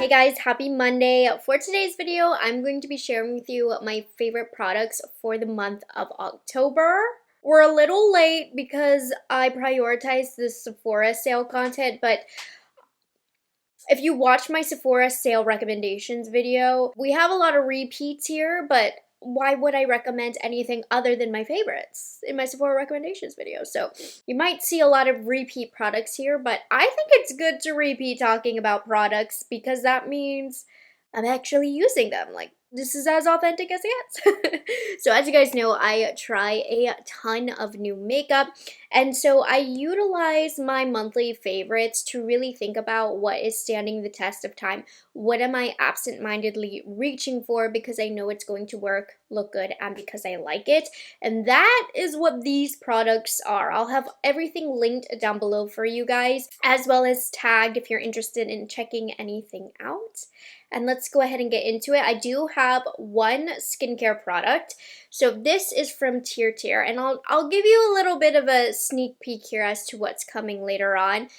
guys, happy Monday. For today's video, I'm going to be sharing with you my favorite products for the month of October. We're a little late because I prioritized the Sephora sale content, but if you watch my Sephora sale recommendations video, we have a lot of repeats here, but why would I recommend anything other than my favorites in my Sephora recommendations video? So you might see a lot of repeat products here, but I think it's good to repeat talking about products because that means I'm actually using them. Like, this is as authentic as it gets. So as you guys know, I try a ton of new makeup, and so I utilize my monthly favorites to really think about what is standing the test of time. What am I absent-mindedly reaching for because I know it's going to work, look good, and because I like it? And that is what these products are. I'll have everything linked down below for you guys, as well as tagged if you're interested in checking anything out. And let's go ahead and get into it. I do have one skincare product. So this is from Tinted, and I'll give you a little bit of a sneak peek here as to what's coming later on.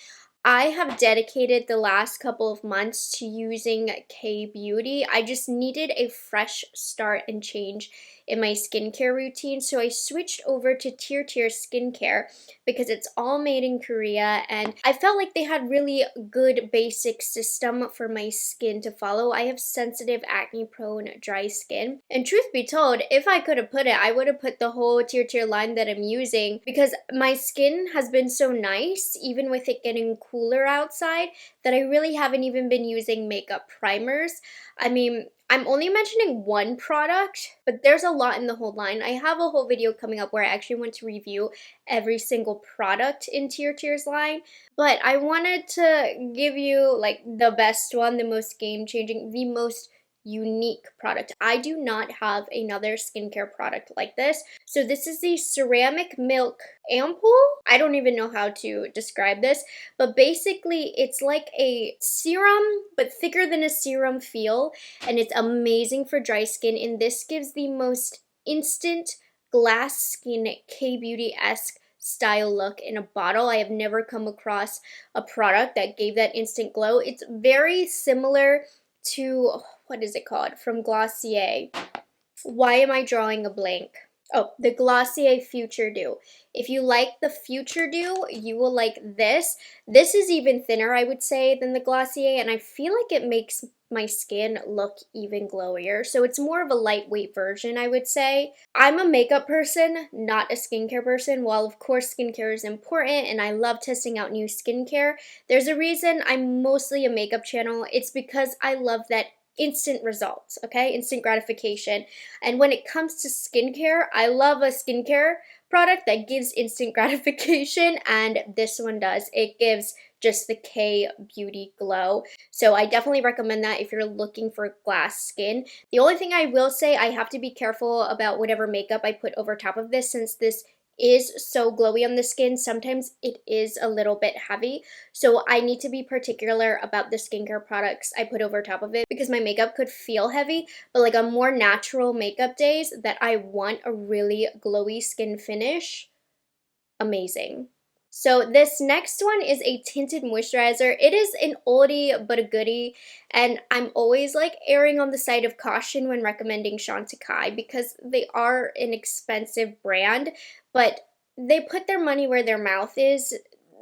I have dedicated the last couple of months to using K-Beauty. I just needed a fresh start and change in my skincare routine, so I switched over to Tinted skincare because it's all made in Korea, and I felt like they had really good basic system for my skin to follow. I have sensitive, acne-prone, dry skin, and truth be told, if I could have put it, I would have put the whole Tinted line that I'm using because my skin has been so nice, even with it getting cooler outside, that I really haven't even been using makeup primers. I mean, I'm only mentioning one product, but there's a lot in the whole line. I have a whole video coming up where I actually want to review every single product in Tinted's line, but I wanted to give you like the best one, the most game-changing, the most unique product. I do not have another skincare product like this. So this is the ceramic milk ampoule. I don't even know how to describe this, but basically it's like a serum but thicker than a serum feel, and it's amazing for dry skin, and this gives the most instant glass skin K-Beauty-esque style look in a bottle. I have never come across a product that gave that instant glow. It's very similar to, what is it called, from Glossier. Why am I drawing a blank? Oh, the Glossier Future Dew. If you like the Future Dew, you will like this. This is even thinner, I would say, than the Glossier, and I feel like it makes my skin look even glowier. So it's more of a lightweight version, I would say. I'm a makeup person, not a skincare person. While of course skincare is important and I love testing out new skincare, there's a reason I'm mostly a makeup channel. It's because I love that instant results, okay? Instant gratification. And when it comes to skincare, I love a skincare product that gives instant gratification, and this one does. It gives just the K-Beauty glow. So I definitely recommend that if you're looking for glass skin. The only thing I will say, I have to be careful about whatever makeup I put over top of this, since this is so glowy on the skin. Sometimes it is a little bit heavy, so I need to be particular about the skincare products I put over top of it because my makeup could feel heavy, but like on more natural makeup days that I want a really glowy skin finish, amazing. So this next one is a tinted moisturizer. It is an oldie but a goodie, and I'm always like erring on the side of caution when recommending Chantecaille because they are an expensive brand, but they put their money where their mouth is.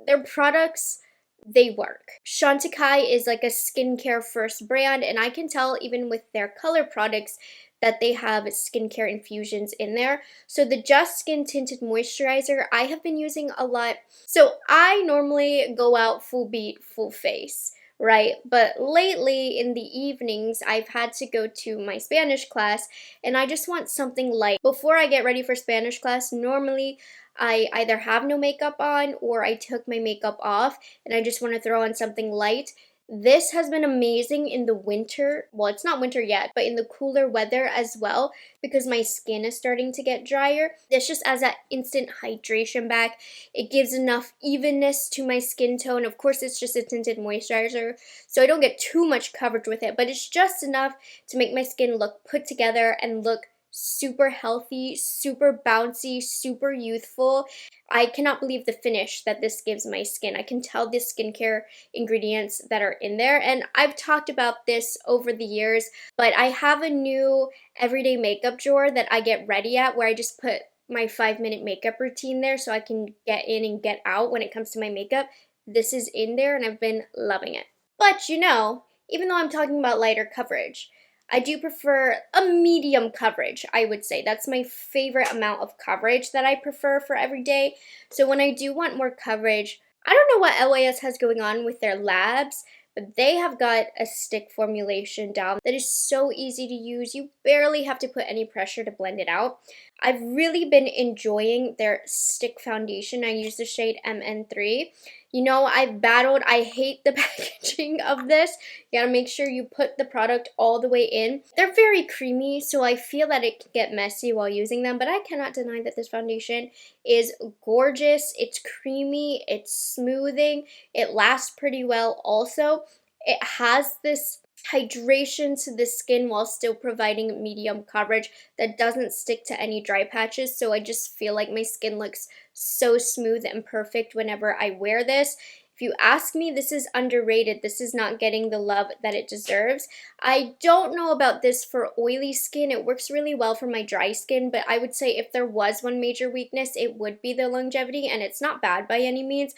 Their products, they work. Chantecaille is like a skincare first brand, and I can tell even with their color products that they have skincare infusions in there. So the Just Skin Tinted Moisturizer I have been using a lot. So I normally go out full beat, full face, right? But lately in the evenings, I've had to go to my Spanish class, and I just want something light. Before I get ready for Spanish class, normally I either have no makeup on or I took my makeup off and I just want to throw on something light. This has been amazing in the winter. Well, it's not winter yet, but in the cooler weather as well, because my skin is starting to get drier. This just adds that instant hydration back. It gives enough evenness to my skin tone. Of course, it's just a tinted moisturizer, so I don't get too much coverage with it, but it's just enough to make my skin look put together and look super healthy, super bouncy, super youthful. I cannot believe the finish that this gives my skin. I can tell the skincare ingredients that are in there, and I've talked about this over the years, but I have a new everyday makeup drawer that I get ready at where I just put my 5-minute makeup routine there so I can get in and get out when it comes to my makeup. This is in there and I've been loving it. But you know, even though I'm talking about lighter coverage, I do prefer a medium coverage, I would say. That's my favorite amount of coverage that I prefer for every day. So when I do want more coverage, I don't know what LYS has going on with their labs, but they have got a stick formulation down that is so easy to use. You barely have to put any pressure to blend it out. I've really been enjoying their stick foundation. I use the shade MN3. You know, I hate the packaging of this. You gotta make sure you put the product all the way in. They're very creamy, so I feel that it can get messy while using them, but I cannot deny that this foundation is gorgeous. It's creamy, it's smoothing, it lasts pretty well also. It has this hydration to the skin while still providing medium coverage that doesn't stick to any dry patches, so I just feel like my skin looks so smooth and perfect whenever I wear this. If you ask me, this is underrated. This is not getting the love that it deserves. I don't know about this for oily skin. It works really well for my dry skin, but I would say if there was one major weakness, it would be the longevity, and it's not bad by any means.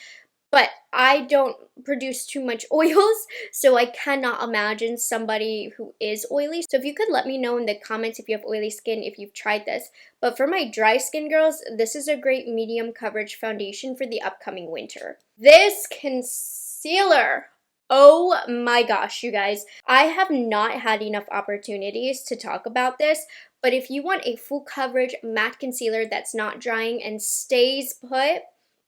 But I don't produce too much oils, so I cannot imagine somebody who is oily. So if you could let me know in the comments if you have oily skin, if you've tried this. But for my dry skin girls, this is a great medium coverage foundation for the upcoming winter. This concealer, oh my gosh, you guys. I have not had enough opportunities to talk about this, but if you want a full coverage matte concealer that's not drying and stays put,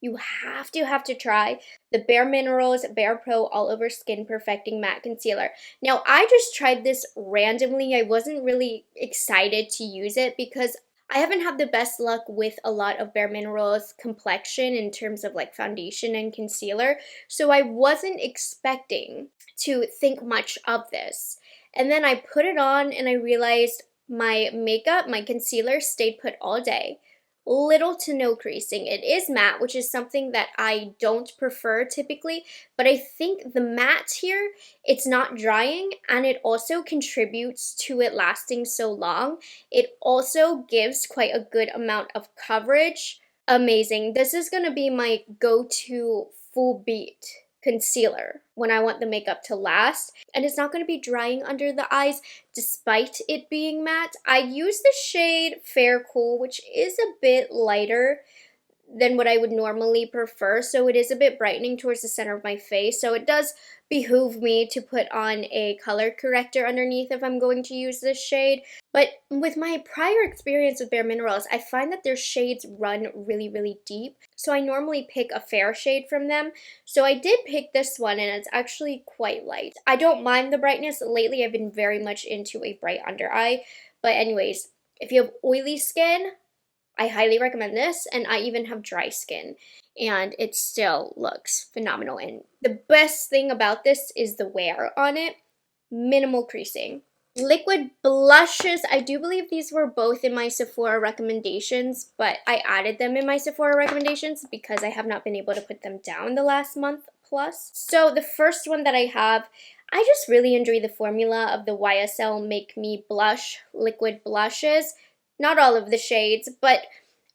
you have to try the Bare Minerals Bare Pro All Over Skin Perfecting Matte Concealer. Now, I just tried this randomly. I wasn't really excited to use it because I haven't had the best luck with a lot of Bare Minerals complexion in terms of like foundation and concealer. So I wasn't expecting to think much of this. And then I put it on and I realized my makeup, my concealer stayed put all day. Little to no creasing. It is matte, which is something that I don't prefer typically, but I think the matte here, it's not drying, and it also contributes to it lasting so long. It also gives quite a good amount of coverage. Amazing. This is going to be my go-to full beat concealer when I want the makeup to last, and it's not going to be drying under the eyes despite it being matte. I use the shade Fair Cool, which is a bit lighter than what I would normally prefer, so it is a bit brightening towards the center of my face, so it does behoove me to put on a color corrector underneath if I'm going to use this shade. But with my prior experience with Bare Minerals, I find that their shades run really deep, so I normally pick a fair shade from them. So I did pick this one, and it's actually quite light. I don't mind the brightness. Lately, I've been very much into a bright under eye, but anyways, if you have oily skin, I highly recommend this, and I even have dry skin, and it still looks phenomenal. And the best thing about this is the wear on it. Minimal creasing. Liquid blushes, I do believe these were both in my Sephora recommendations, but I added them in my Sephora recommendations because I have not been able to put them down the last month plus. So the first one that I have, I just really enjoy the formula of the YSL Make Me Blush liquid blushes. Not all of the shades, but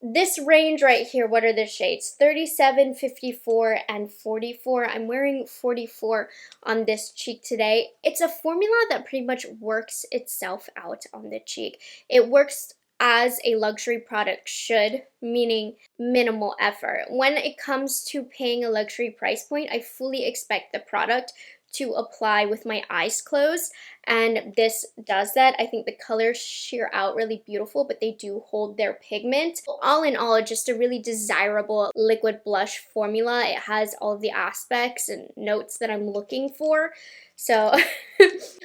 this range right here, what are the shades? 37, 54, and 44. I'm wearing 44 on this cheek today. It's a formula that pretty much works itself out on the cheek. It works as a luxury product should, meaning minimal effort. When it comes to paying a luxury price point, I fully expect the product to apply with my eyes closed, and this does that. I think the colors sheer out really beautiful, but they do hold their pigment. All in all, just a really desirable liquid blush formula. It has all of the aspects and notes that I'm looking for. So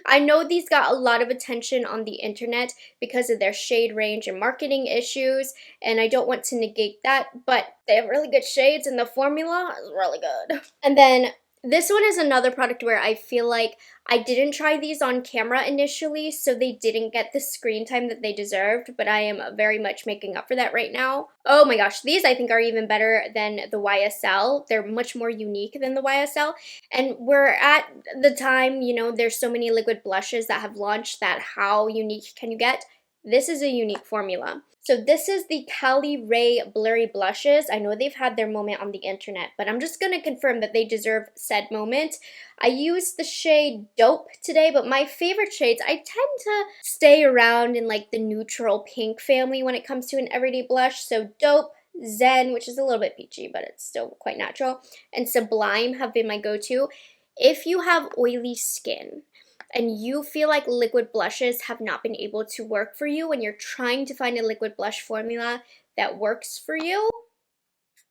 I know these got a lot of attention on the internet because of their shade range and marketing issues, and I don't want to negate that, but they have really good shades and the formula is really good. And then This one is another product where I feel like I didn't try these on camera initially, so they didn't get the screen time that they deserved, but I am very much making up for that right now. Oh my gosh, these I think are even better than the YSL. They're much more unique than the YSL, and we're at the time, you know, there's so many liquid blushes that have launched that how unique can you get? This is a unique formula. So this is the Cali Ray Blurry Blushes. I know they've had their moment on the internet, but I'm just going to confirm that they deserve said moment. I used the shade Dope today, but my favorite shades, I tend to stay around in like the neutral pink family when it comes to an everyday blush. So Dope, Zen, which is a little bit peachy, but it's still quite natural, and Sublime have been my go-to. If you have oily skin, and you feel like liquid blushes have not been able to work for you when you're trying to find a liquid blush formula that works for you,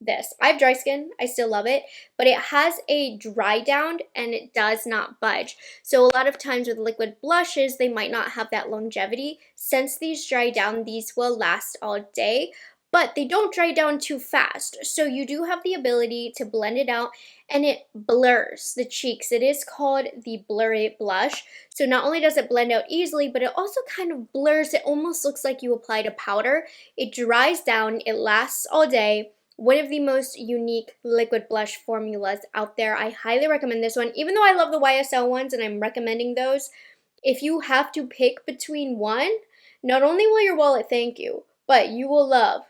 this. I have dry skin, I still love it, but it has a dry down and it does not budge. So a lot of times with liquid blushes, they might not have that longevity. Since these dry down, these will last all day, but they don't dry down too fast. So you do have the ability to blend it out and it blurs the cheeks. It is called the blurry blush. So not only does it blend out easily, but it also kind of blurs. It almost looks like you applied a powder. It dries down, it lasts all day. One of the most unique liquid blush formulas out there. I highly recommend this one. Even though I love the YSL ones and I'm recommending those, if you have to pick between one, not only will your wallet thank you, but you will love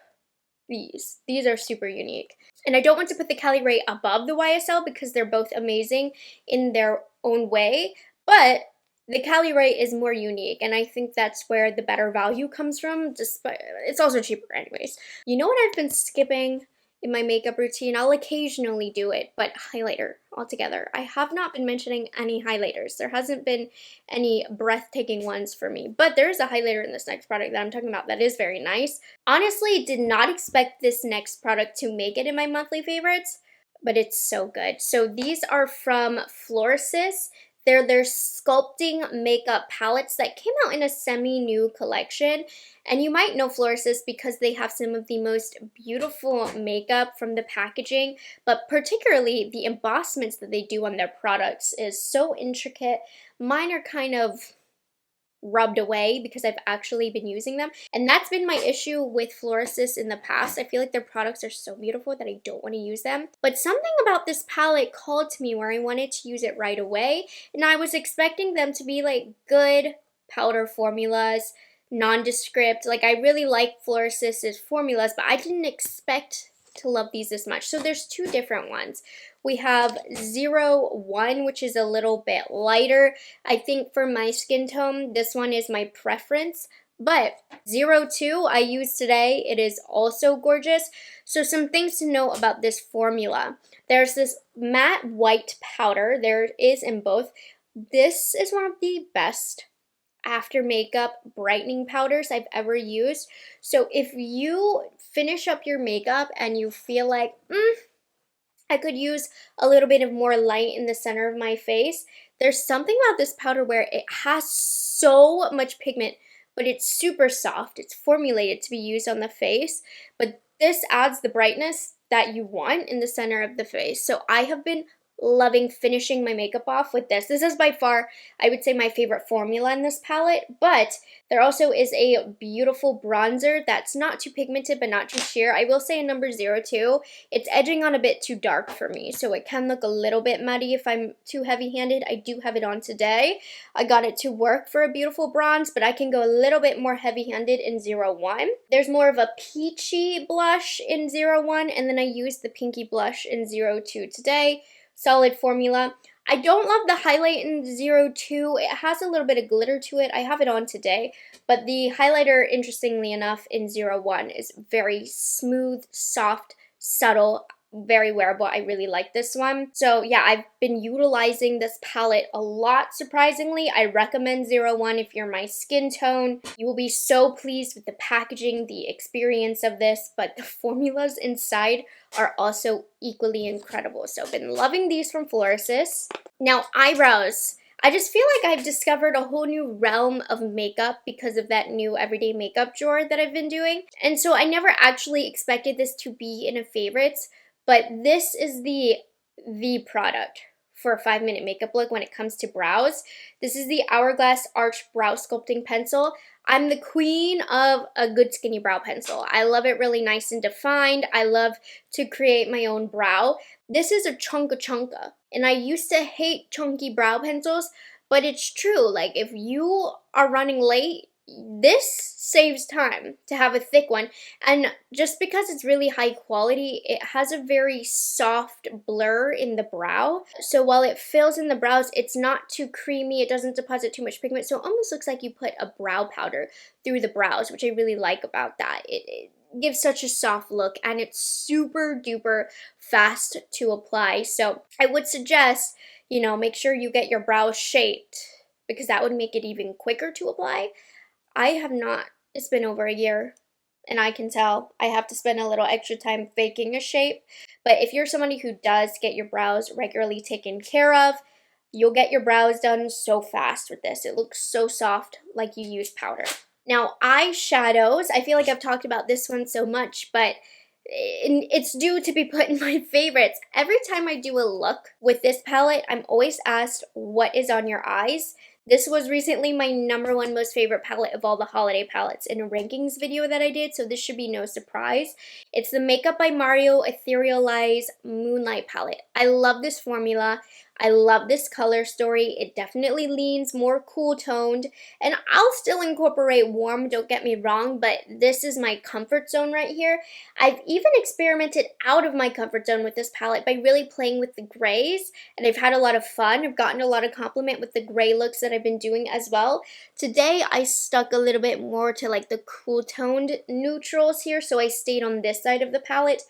these. These are super unique. And I don't want to put the Cali Ray above the YSL because they're both amazing in their own way, but the Cali Ray is more unique, and I think that's where the better value comes from. It's also cheaper anyways. You know what I've been skipping in my makeup routine? I'll occasionally do it, but highlighter altogether. I have not been mentioning any highlighters. There hasn't been any breathtaking ones for me, but there is a highlighter in this next product that I'm talking about that is very nice. Honestly, did not expect this next product to make it in my monthly favorites, but it's so good. So these are from Florisis. They're their Sculpting makeup palettes that came out in a semi-new collection. And you might know Florisis because they have some of the most beautiful makeup from the packaging, but particularly the embossments that they do on their products is so intricate. Mine are kind of rubbed away because I've actually been using them, and that's been my issue with Florisis in the past. I feel like their products are so beautiful that I don't want to use them, but something about this palette called to me where I wanted to use it right away, and I was expecting them to be like good powder formulas, nondescript. Like, I really like Florisis's formulas, but I didn't expect to love these this much. So there's two different ones. We have 01, which is a little bit lighter. I think for my skin tone, this one is my preference. But 02 I used today. It is also gorgeous. So some things to know about this formula. There's this matte white powder. There is in both. This is one of the best after makeup brightening powders I've ever used. So if you finish up your makeup and you feel like, I could use a little bit of more light in the center of my face, there's something about this powder where it has so much pigment, but it's super soft. It's formulated to be used on the face, but this adds the brightness that you want in the center of the face. So I have been loving finishing my makeup off with this. This is by far, I would say, my favorite formula in this palette, but there also is a beautiful bronzer that's not too pigmented but not too sheer. I will say in number 02, it's edging on a bit too dark for me, so it can look a little bit muddy if I'm too heavy-handed. I do have it on today. I got it to work for a beautiful bronze, but I can go a little bit more heavy-handed in 01. There's more of a peachy blush in 01, and then I used the pinky blush in 02 today. Solid formula. I don't love the highlight in 02. It has a little bit of glitter to it. I have it on today, but the highlighter, interestingly enough, in 01 is very smooth, soft, subtle, very wearable. I really like this one. So yeah, I've been utilizing this palette a lot, surprisingly. I recommend 01 if you're my skin tone. You will be so pleased with the packaging, the experience of this, but the formulas inside are also equally incredible. So I've been loving these from Florisis. Now, eyebrows. I just feel like I've discovered a whole new realm of makeup because of that new everyday makeup drawer that I've been doing. And so I never actually expected this to be in a favorites, but this is the product for a 5-minute makeup look when it comes to brows. This is the Hourglass Arch Brow Sculpting Pencil. I'm the queen of a good skinny brow pencil. I love it really nice and defined. I love to create my own brow. This is a chunka, and I used to hate chunky brow pencils, but it's true. Like, if you are running late, this saves time to have a thick one. And just because it's really high quality, it has a very soft blur in the brow. So while it fills in the brows, it's not too creamy. It doesn't deposit too much pigment. So it almost looks like you put a brow powder through the brows, which I really like about that. It gives such a soft look, and it's super duper fast to apply. So I would suggest, make sure you get your brows shaped, because that would make it even quicker to apply. I have not. It's been over a year, and I can tell I have to spend a little extra time faking a shape. But if you're somebody who does get your brows regularly taken care of, you'll get your brows done so fast with this. It looks so soft, like you use powder. Now, eyeshadows. I feel like I've talked about this one so much, but it's due to be put in my favorites. Every time I do a look with this palette, I'm always asked, what is on your eyes? This was recently my #1 most favorite palette of all the holiday palettes in a rankings video that I did, so this should be no surprise. It's the Makeup by Mario Etherealize Moonlight palette. I love this formula. I love this color story. It definitely leans more cool toned, and I'll still incorporate warm, don't get me wrong, but this is my comfort zone right here. I've even experimented out of my comfort zone with this palette by really playing with the grays, and I've had a lot of fun. I've gotten a lot of compliment with the gray looks that I've been doing as well. Today I stuck a little bit more to like the cool toned neutrals here, so I stayed on this side of the palette.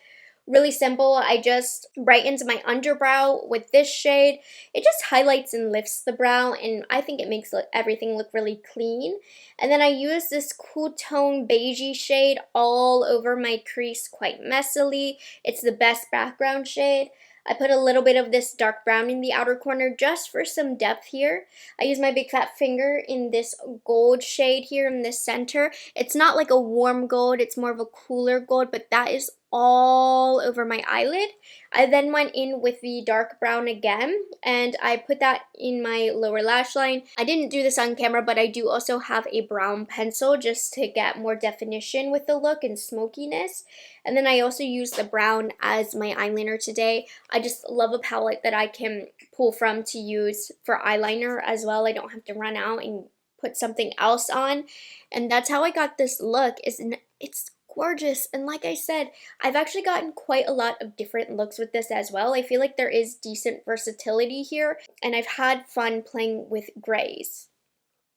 Really simple. I just brightened my underbrow with this shade. It just highlights and lifts the brow, and I think it makes everything look really clean. And then I use this cool tone beigey shade all over my crease quite messily. It's the best background shade. I put a little bit of this dark brown in the outer corner just for some depth here. I use my big fat finger in this gold shade here in the center. It's not like a warm gold, it's more of a cooler gold, but that is all over my eyelid. I then went in with the dark brown again, and I put that in my lower lash line. I didn't do this on camera, but I do also have a brown pencil just to get more definition with the look and smokiness. And then I also used the brown as my eyeliner today. I just love a palette that I can pull from to use for eyeliner as well. I don't have to run out and put something else on. And that's how I got this look. It's gorgeous, and like I said, I've actually gotten quite a lot of different looks with this as well. I feel like there is decent versatility here, and I've had fun playing with grays.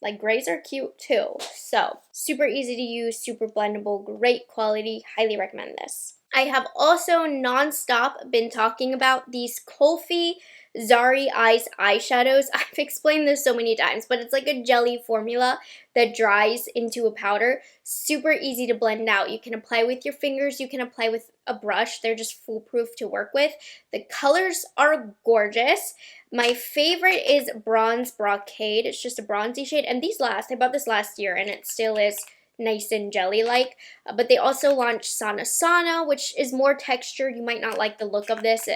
Like, grays are cute too. So, super easy to use, super blendable, great quality, highly recommend this. I have also non-stop been talking about these Kulfi Zari Eyes eyeshadows. I've explained this so many times, but it's like a jelly formula that dries into a powder. Super easy to blend out. You can apply with your fingers, you can apply with a brush. They're just foolproof to work with. The colors are gorgeous. My favorite is Bronze Brocade. It's just a bronzy shade, and these last. I bought this last year, and it still is nice and jelly-like. But they also launched Sana Sana, which is more textured. You might not like the look of this.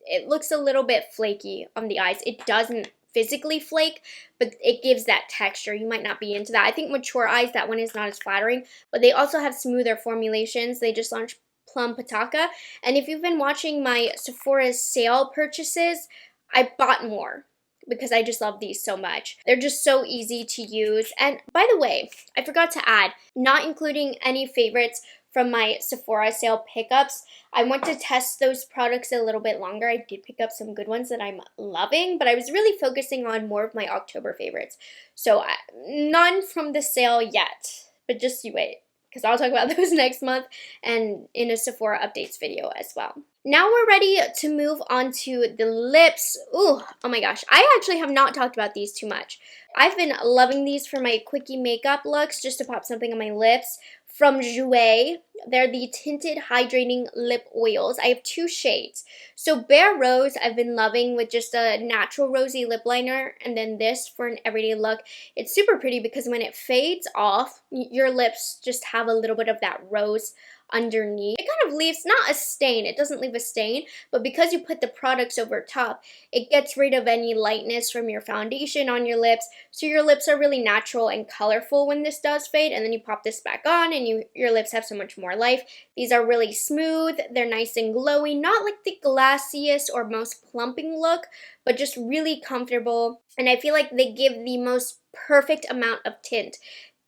It looks a little bit flaky on the eyes. It doesn't physically flake, but it gives that texture. You might not be into that. I think mature eyes, that one is not as flattering, but they also have smoother formulations. They just launched Plum Pataka, and if you've been watching my Sephora sale purchases, I bought more because I just love these so much. They're just so easy to use. And by the way, I forgot to add, not including any favorites from my Sephora sale pickups. I want to test those products a little bit longer. I did pick up some good ones that I'm loving, but I was really focusing on more of my October favorites. So none from the sale yet, but just you wait, because I'll talk about those next month and in a Sephora updates video as well. Now we're ready to move on to the lips. Ooh, oh my gosh. I actually have not talked about these too much. I've been loving these for my quickie makeup looks, just to pop something on my lips. From Jouer, they're the Tinted Hydrating Lip Oils. I have 2 shades. So Bare Rose, I've been loving with just a natural rosy lip liner, and then this for an everyday look. It's super pretty because when it fades off, your lips just have a little bit of that rose underneath. It kind of leaves, not a stain, it doesn't leave a stain, but because you put the products over top, it gets rid of any lightness from your foundation on your lips, so your lips are really natural and colorful when this does fade, and then you pop this back on and your lips have so much more life. These are really smooth, they're nice and glowy, not like the glassiest or most plumping look, but just really comfortable, and I feel like they give the most perfect amount of tint.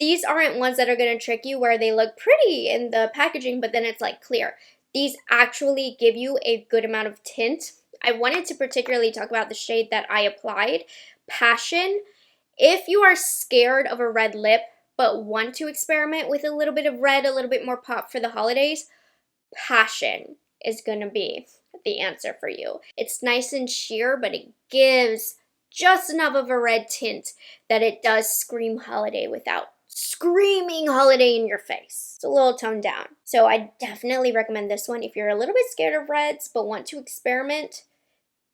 These aren't ones that are going to trick you where they look pretty in the packaging, but then it's like clear. These actually give you a good amount of tint. I wanted to particularly talk about the shade that I applied, Passion. If you are scared of a red lip, but want to experiment with a little bit of red, a little bit more pop for the holidays, Passion is going to be the answer for you. It's nice and sheer, but it gives just enough of a red tint that it does scream holiday without screaming holiday in your face. It's a little toned down. So I definitely recommend this one if you're a little bit scared of reds but want to experiment.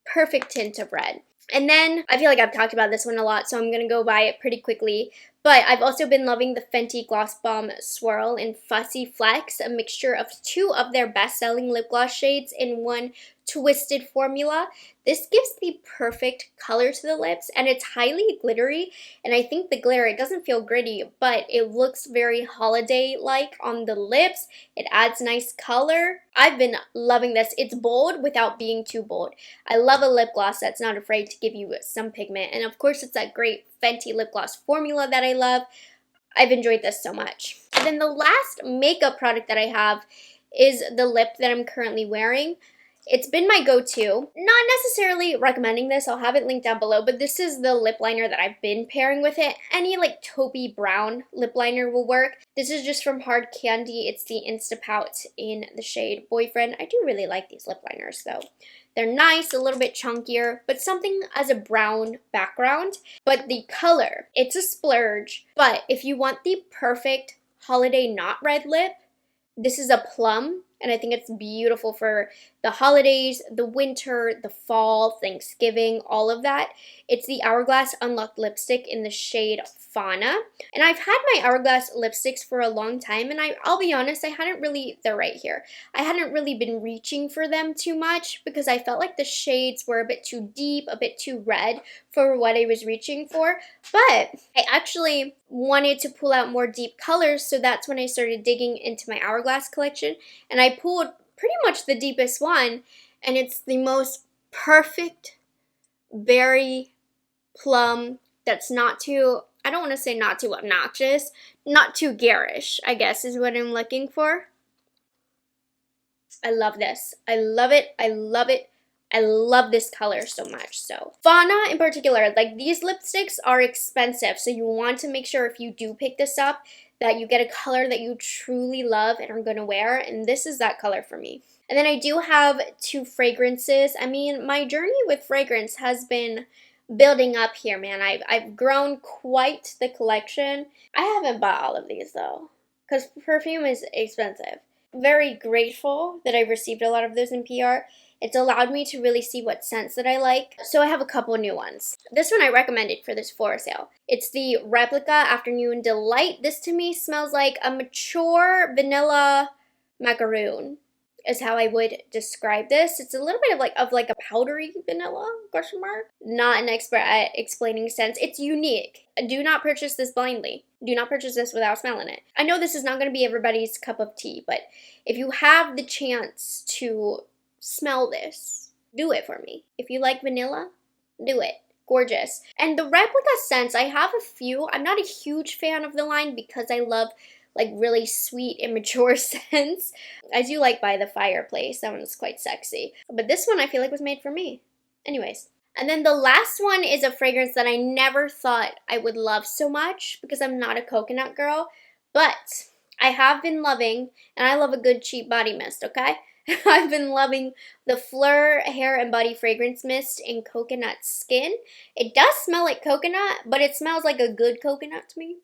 Perfect tint of red. And then I feel like I've talked about this one a lot, so I'm going to go by it pretty quickly. But I've also been loving the Fenty Gloss Bomb Swirl in Fussy Flex, a mixture of 2 of their best-selling lip gloss shades in one twisted formula. This gives the perfect color to the lips, and it's highly glittery, and I think the glitter, it doesn't feel gritty, but it looks very holiday-like on the lips. It adds nice color. I've been loving this. It's bold without being too bold. I love a lip gloss that's not afraid to give you some pigment, and of course it's that great Fenty lip gloss formula that I love. I've enjoyed this so much. And then the last makeup product that I have is the lip that I'm currently wearing. It's been my go-to. Not necessarily recommending this, I'll have it linked down below, but this is the lip liner that I've been pairing with it. Any like taupey brown lip liner will work. This is just from Hard Candy. It's the Instapout in the shade Boyfriend. I do really like these lip liners though. They're nice, a little bit chunkier, but something as a brown background. But the color, it's a splurge. But if you want the perfect holiday not red lip, this is a plum, and I think it's beautiful for the holidays, the winter, the fall, Thanksgiving, all of that. It's the Hourglass Unlocked Lipstick in the shade Fauna. And I've had my Hourglass lipsticks for a long time, and I'll be honest, I hadn't really, they're right here. I hadn't really been reaching for them too much because I felt like the shades were a bit too deep, a bit too red for what I was reaching for. But I actually wanted to pull out more deep colors, so that's when I started digging into my Hourglass collection, and I pulled pretty much the deepest one, and it's the most perfect berry plum that's not too, I don't want to say not too obnoxious, not too garish, I guess is what I'm looking for. I love this. I love it. I love it. I love this color so much. So Fauna in particular, like these lipsticks are expensive, so you want to make sure if you do pick this up that you get a color that you truly love and are going to wear, and this is that color for me. And then I do have 2 fragrances. I mean, my journey with fragrance has been building up here, man. I've grown quite the collection. I haven't bought all of these though, because perfume is expensive. Very grateful that I received a lot of those in PR. It's allowed me to really see what scents that I like. So I have a couple new ones. This one I recommended for this Sephora sale. It's the Replica Afternoon Delight. This to me smells like a mature vanilla macaroon is how I would describe this. It's a little bit of like a powdery vanilla, question mark. Not an expert at explaining scents. It's unique. Do not purchase this blindly. Do not purchase this without smelling it. I know this is not going to be everybody's cup of tea, but if you have the chance to smell this, do it for me. If you like vanilla, do it. Gorgeous. And the Replica scents, I have a few. I'm not a huge fan of the line because I love like really sweet, immature scents. I do like By the Fireplace. That one's quite sexy. But this one I feel like was made for me. Anyways. And then the last one is a fragrance that I never thought I would love so much because I'm not a coconut girl. But I have been loving, and I love a good cheap body mist, okay? I've been loving the Fleur Hair and Body Fragrance Mist in Coconut Skin. It does smell like coconut, but it smells like a good coconut to me.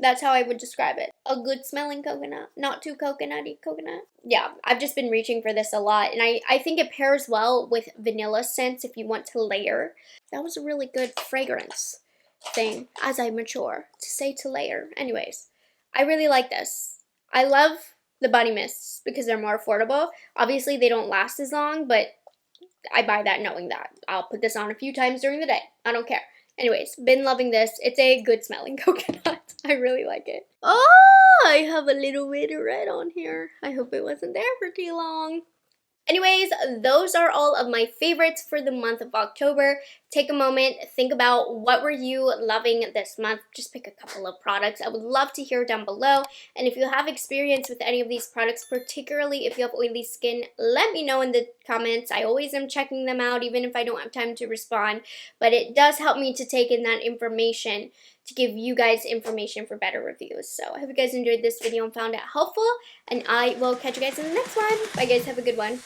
That's how I would describe it. A good smelling coconut. Not too coconutty coconut. Yeah, I've just been reaching for this a lot. And I think it pairs well with vanilla scents if you want to layer. That was a really good fragrance thing as I mature to say to layer. Anyways, I really like this. I love the body mists because they're more affordable. Obviously, they don't last as long, but I buy that knowing that. I'll put this on a few times during the day. I don't care. Anyways, been loving this. It's a good smelling coconut. I really like it. Oh, I have a little bit of red on here. I hope it wasn't there for too long. Anyways, those are all of my favorites for the month of October. Take a moment, think about what were you loving this month. Just pick a couple of products. I would love to hear down below. And if you have experience with any of these products, particularly if you have oily skin, let me know in the comments. I always am checking them out, even if I don't have time to respond. But it does help me to take in that information to give you guys information for better reviews. So I hope you guys enjoyed this video and found it helpful. And I will catch you guys in the next one. Bye guys, have a good one.